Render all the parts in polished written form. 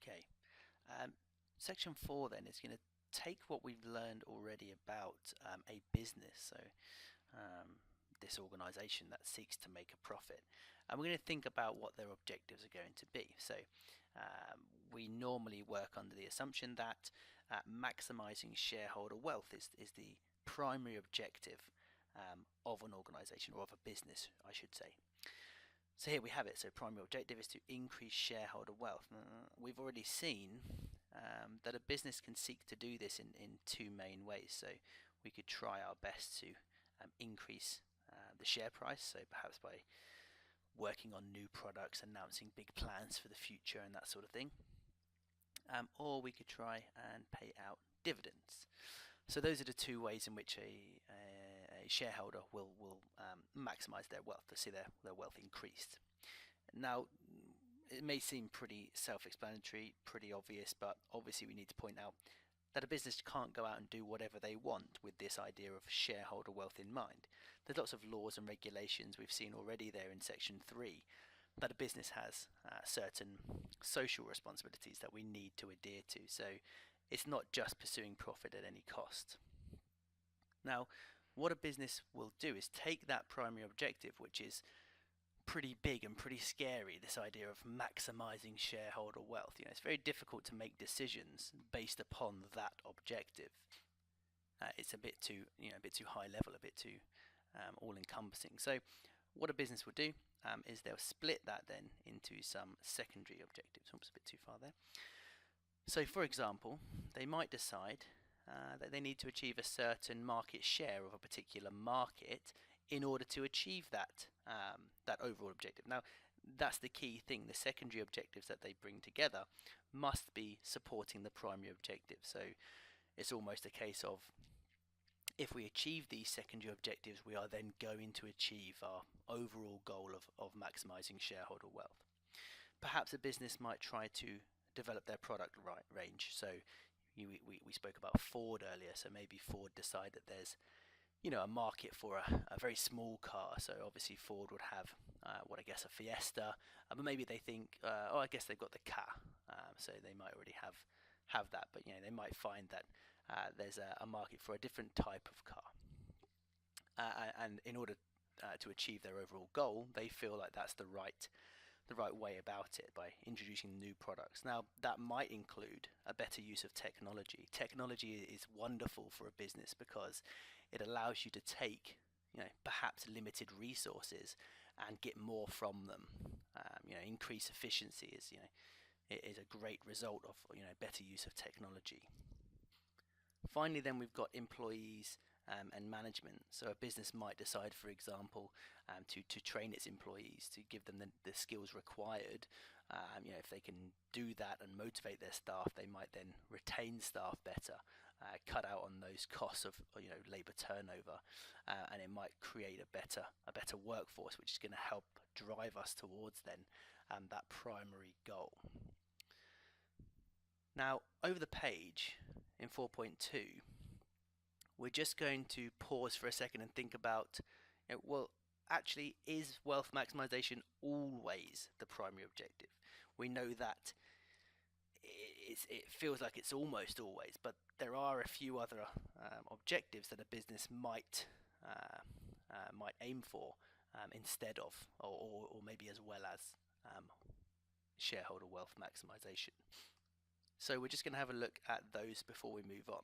Okay, section 4 then is going to take what we've learned already about a business, so this organization that seeks to make a profit, and we're going to think about what their objectives are going to be. So we normally work under the assumption that maximizing shareholder wealth is the primary objective of an organization, or of a business I should say. So here we have it. So primary objective is to increase shareholder wealth. We've already seen that a business can seek to do this in two main ways. So we could try our best to increase the share price, so perhaps by working on new products, announcing big plans for the future and that sort of thing. Or we could try and pay out dividends. So those are the two ways in which a shareholder will maximize their wealth, to see their wealth increased. Now, it may seem pretty self-explanatory, pretty obvious, but obviously we need to point out that a business can't go out and do whatever they want with this idea of shareholder wealth in mind. There's lots of laws and regulations we've seen already there in section 3 that a business has certain social responsibilities that we need to adhere to. So it's not just pursuing profit at any cost. Now, what a business will do is take that primary objective, which is pretty big and pretty scary, this idea of maximizing shareholder wealth. It's very difficult to make decisions based upon that objective. It's a bit too, a bit too high level, a bit too all-encompassing. So what a business will do is they'll split that then into some secondary objectives. Oops, a bit too far there. So for example, they might decide that they need to achieve a certain market share of a particular market in order to achieve that that overall objective. Now, that's the key thing. The secondary objectives that they bring together must be supporting the primary objective. So it's almost a case of, if we achieve these secondary objectives, we are then going to achieve our overall goal of maximizing shareholder wealth. Perhaps a business might try to develop their product range. So we spoke about Ford earlier. So maybe Ford decide that there's a market for a very small car. So obviously Ford would have what I guess a Fiesta, but maybe they think, oh, I guess they've got the Ka, so they might already have that. But they might find that there's a market for a different type of car, and in order to achieve their overall goal, they feel like that's the right way about it, by introducing new products. Now, that might include a better use of technology. Technology is wonderful for a business because it allows you to take perhaps limited resources and get more from them. Increase efficiency is a great result of better use of technology. Finally, then we've got employees and management. So a business might decide, for example, to train its employees, to give them the skills required. If they can do that and motivate their staff, they might then retain staff better, cut out on those costs of labor turnover, and it might create a better workforce, which is going to help drive us towards then that primary goal. Now, over the page in 4.2, we're just going to pause for a second and think about, well, actually, is wealth maximization always the primary objective? We know that it feels like it's almost always, but there are a few other objectives that a business might aim for instead of, or maybe as well as shareholder wealth maximization. So we're just going to have a look at those before we move on.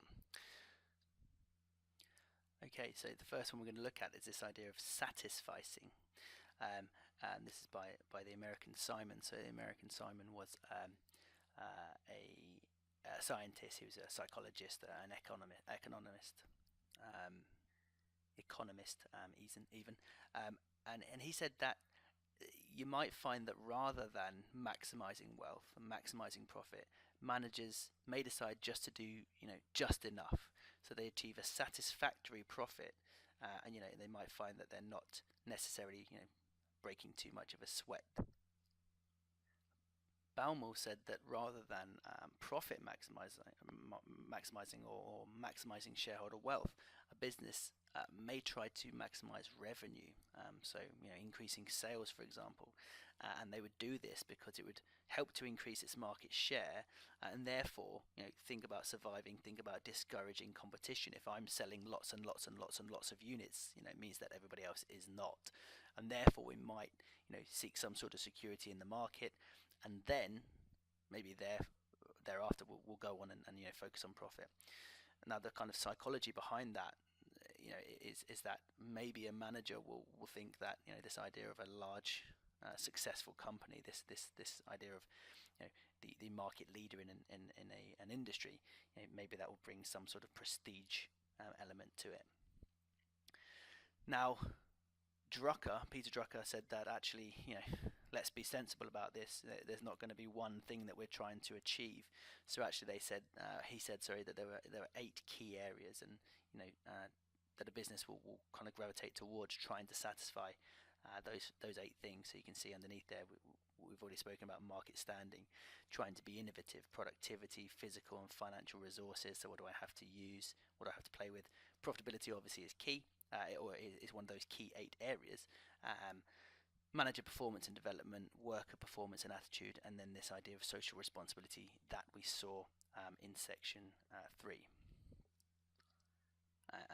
Okay, so the first one we're going to look at is this idea of satisficing, and this is by the American Simon. So the American Simon was a scientist. He was a psychologist, an economist, even, and he said that you might find that rather than maximizing wealth and maximizing profit, managers may decide just to do just enough, so they achieve a satisfactory profit, and they might find that they're not necessarily breaking too much of a sweat. Baumol said that rather than profit maximizing or maximizing shareholder wealth, a business may try to maximize revenue, so increasing sales, for example, and they would do this because it would help to increase its market share, and therefore, think about surviving, think about discouraging competition. If I'm selling lots and lots and lots and lots of units, it means that everybody else is not, and therefore we might, seek some sort of security in the market, and then maybe thereafter we'll go on and focus on profit. Now, the kind of psychology behind that, is that maybe a manager will think that this idea of a large successful company, this idea of the market leader in an industry, maybe that will bring some sort of prestige element to it. Now, Peter Drucker said that actually, let's be sensible about this. There's not going to be one thing that we're trying to achieve. So actually, he said, that there were 8 key areas, and that a business will kind of gravitate towards trying to satisfy those 8 things. So you can see underneath there, we've already spoken about market standing, trying to be innovative, productivity, physical and financial resources. So what do I have to use? What do I have to play with? Profitability obviously is key, or is one of those key 8 areas. Manager performance and development, worker performance and attitude, and then this idea of social responsibility that we saw in section 3.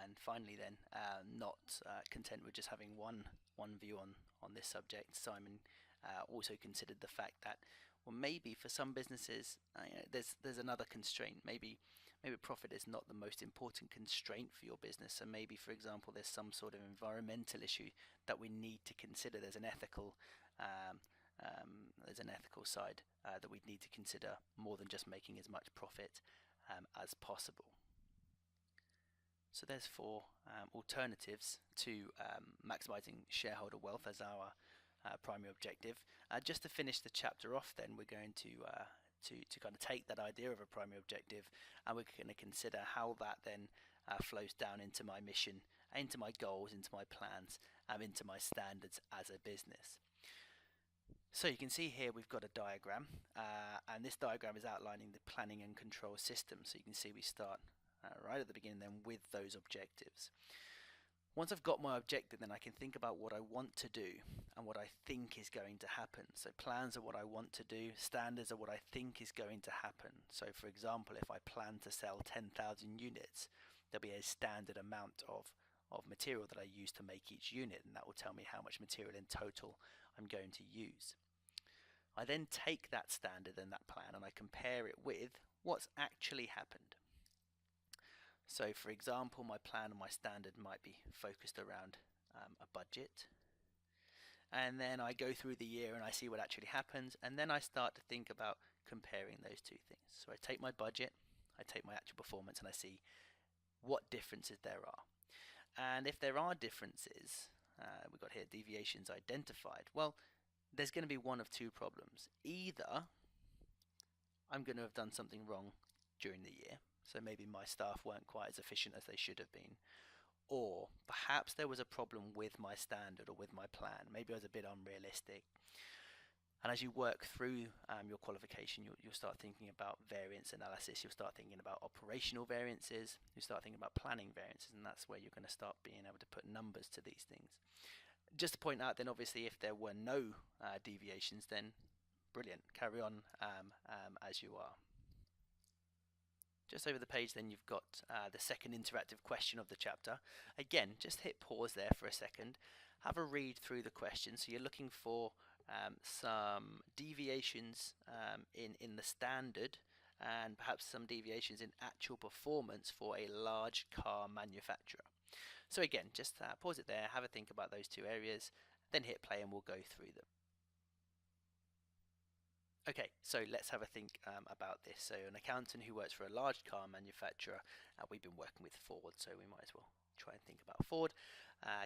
And finally then, not content with just having one view on this subject, Simon also considered the fact that, well, maybe for some businesses there's another constraint. Maybe profit is not the most important constraint for your business. So maybe, for example, there's some sort of environmental issue that we need to consider. There's an ethical side that we need to consider more than just making as much profit as possible. So there's 4 alternatives to maximizing shareholder wealth as our primary objective. Just to finish the chapter off, then we're going to kind of take that idea of a primary objective, and we're going to consider how that then flows down into my mission, into my goals, into my plans, into my standards as a business. So you can see here we've got a diagram, and this diagram is outlining the planning and control system. So you can see we start right at the beginning then with those objectives. Once I've got my objective, then I can think about what I want to do and what I think is going to happen. So plans are what I want to do, standards are what I think is going to happen. So for example, if I plan to sell 10,000 units, there'll be a standard amount of material that I use to make each unit, and that will tell me how much material in total I'm going to use. I then take that standard and that plan and I compare it with what's actually happened. So for example, my plan and my standard might be focused around a budget, and then I go through the year and I see what actually happens, and then I start to think about comparing those 2 things. So I take my budget, I take my actual performance, and I see what differences there are. And if there are differences, we've got here deviations identified, well, there's going to be one of 2 problems. Either I'm going to have done something wrong during the year, so maybe my staff weren't quite as efficient as they should have been, or perhaps there was a problem with my standard or with my plan. Maybe I was a bit unrealistic. And as you work through your qualification, you'll start thinking about variance analysis, you'll start thinking about operational variances, you'll start thinking about planning variances, and that's where you're going to start being able to put numbers to these things. Just to point out then, obviously, if there were no deviations, then brilliant, carry on as you are. Just over the page then you've got the second interactive question of the chapter. Again, just hit pause there for a second. Have a read through the question. So you're looking for some deviations in the standard, and perhaps some deviations in actual performance for a large car manufacturer. So again, just pause it there, have a think about those 2 areas, then hit play and we'll go through them. Okay, so let's have a think about this. So an accountant who works for a large car manufacturer, we've been working with Ford, so we might as well try and think about Ford.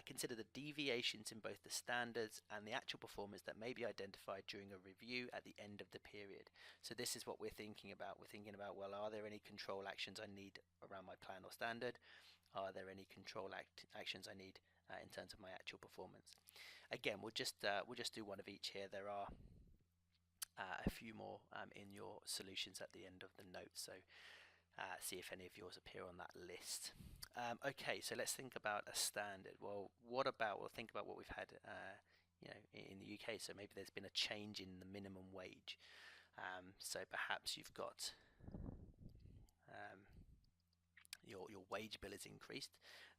Consider the deviations in both the standards and the actual performance that may be identified during a review at the end of the period. So this is what we're thinking about. We're thinking about, well, are there any control actions I need around my plan or standard? Are there any control actions I need in terms of my actual performance? Again, we'll just do one of each here. There are a few more in your solutions at the end of the notes, so see if any of yours appear on that list. Okay, so let's think about a standard. Well, we'll think about what we've had in the UK. So maybe there's been a change in the minimum wage. So perhaps you've got um, your wage bill is increased.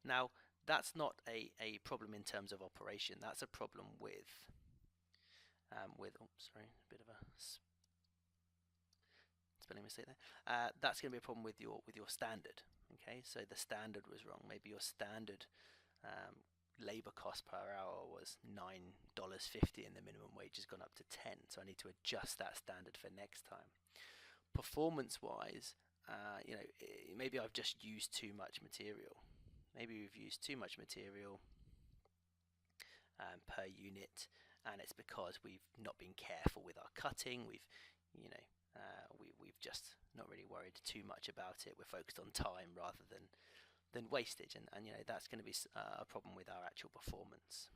Now that's not a problem in terms of operation. That's a problem oh, sorry, a bit of a spelling mistake there. That's going to be a problem with your standard. Okay, so the standard was wrong. Maybe your standard labor cost per hour was $9.50 and the minimum wage has gone up to 10. So I need to adjust that standard for next time. Performance wise, maybe I've just used too much material. Maybe we've used too much material per unit, and it's because we've not been careful with our cutting. We've just not really worried too much about it. We're focused on time rather than wastage, and that's going to be a problem with our actual performance.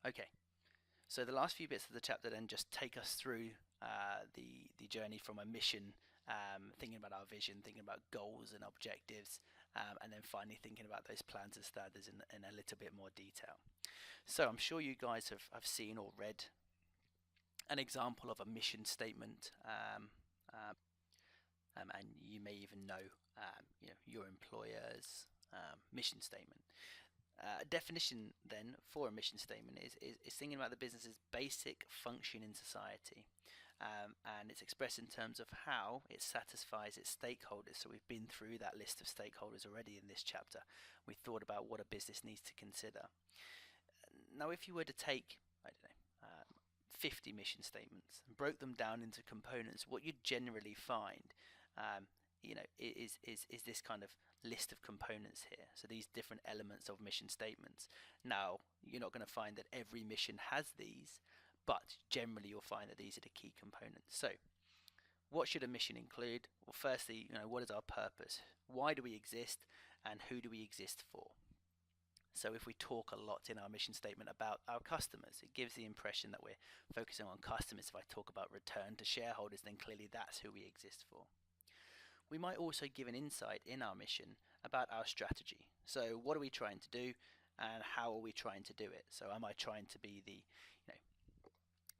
Okay, so the last few bits of the chapter then just take us through the journey from a mission, thinking about our vision, thinking about goals and objectives, and then finally thinking about those plans and standards in a little bit more detail. So I'm sure you guys have seen or read an example of a mission statement, and you may even know your employer's mission statement. Definition then for a mission statement is thinking about the business's basic function in society, and it's expressed in terms of how it satisfies its stakeholders. So we've been through that list of stakeholders already in this chapter. We thought about what a business needs to consider. Now if you were to take, I don't know, 50 mission statements and broke them down into components, what you'd generally find is this kind of list of components here. So these different elements of mission statements. Now you're not going to find that every mission has these, but generally you'll find that these are the key components. So what should a mission include? Well, firstly, what is our purpose? Why do we exist, and who do we exist for? So if we talk a lot in our mission statement about our customers, it gives the impression that we're focusing on customers. If I talk about return to shareholders, then clearly that's who we exist for. We might also give an insight in our mission about our strategy. So what are we trying to do, and how are we trying to do it? So am I trying to be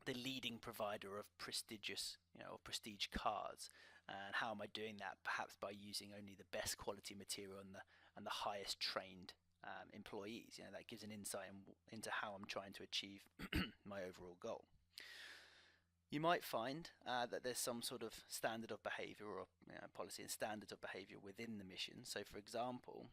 the leading provider of prestigious, prestige cars? And how am I doing that? Perhaps by using only the best quality material and the highest trained employees. That gives an insight into how I'm trying to achieve my overall goal. You might find that there's some sort of standard of behavior or policy and standards of behavior within the mission. So for example,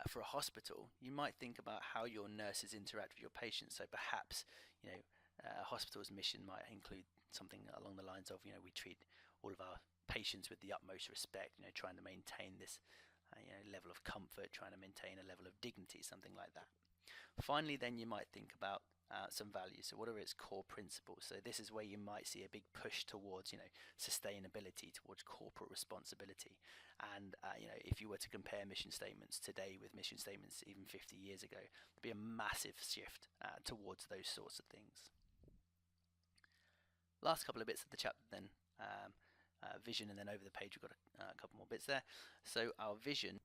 for a hospital, you might think about how your nurses interact with your patients. So perhaps a hospital's mission might include something along the lines of we treat all of our patients with the utmost respect, trying to maintain this level of comfort, trying to maintain a level of dignity, something like that. Finally, then you might think about some values. So what are its core principles? So this is where you might see a big push towards sustainability, towards corporate responsibility. And if you were to compare mission statements today with mission statements even 50 years ago, there'd be a massive shift towards those sorts of things. Last couple of bits of the chapter then, vision, and then over the page we've got a couple more bits there. So our vision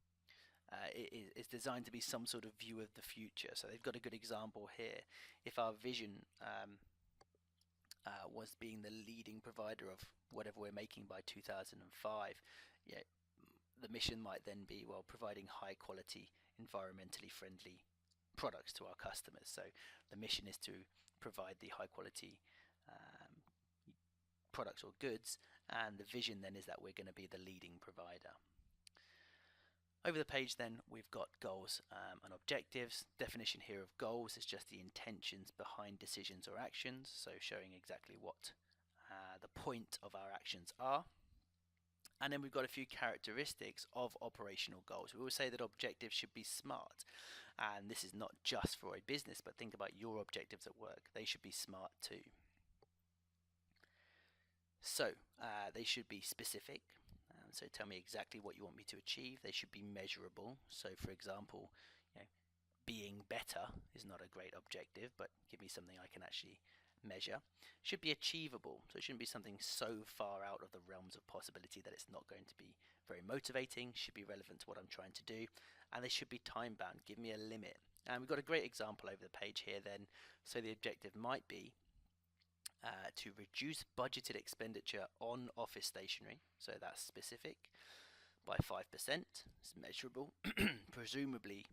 is designed to be some sort of view of the future. So they've got a good example here. If our vision was being the leading provider of whatever we're making by 2005, the mission might then be, well, providing high quality, environmentally friendly products to our customers. So the mission is to provide the high quality products or goods, and the vision then is that we're going to be the leading provider. Over the page then we've got goals and objectives. Definition here of goals is just the intentions behind decisions or actions, so showing exactly what the point of our actions are. And then we've got a few characteristics of operational goals. We always say that objectives should be SMART, and this is not just for a business, but think about your objectives at work. They should be SMART too. So they should be specific. So tell me exactly what you want me to achieve. They should be measurable. So for example, being better is not a great objective, but give me something I can actually measure. Should be achievable. So it shouldn't be something so far out of the realms of possibility that it's not going to be very motivating, should be relevant to what I'm trying to do, and they should be time bound, give me a limit. And we've got a great example over the page here then. So the objective might be to reduce budgeted expenditure on office stationery, so that's specific, by 5%. It's measurable. Presumably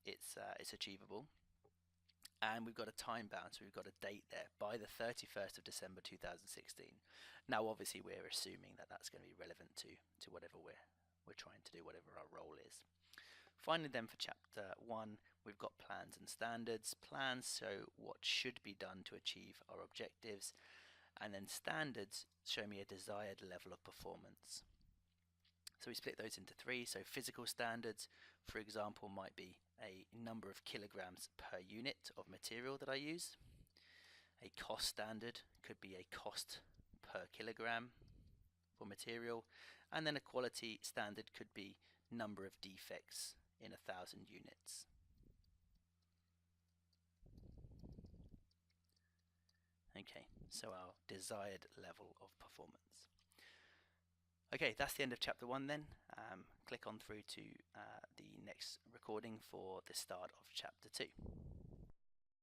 it's achievable. And we've got a time bound, so we've got a date there, by the 31st of December 2016. Now obviously we're assuming that that's going to be relevant to whatever we're trying to do, whatever our role is. Finally then, for chapter 1, we've got plans and standards. Plans show what should be done to achieve our objectives, and then standards show me a desired level of performance. So we split those into 3. So physical standards, for example, might be a number of kilograms per unit of material that I use. A cost standard could be a cost per kilogram for material, and then a quality standard could be number of defects in 1,000 units. Okay, so our desired level of performance. Okay, that's the end of chapter 1 then. Click on through to the next recording for the start of chapter 2.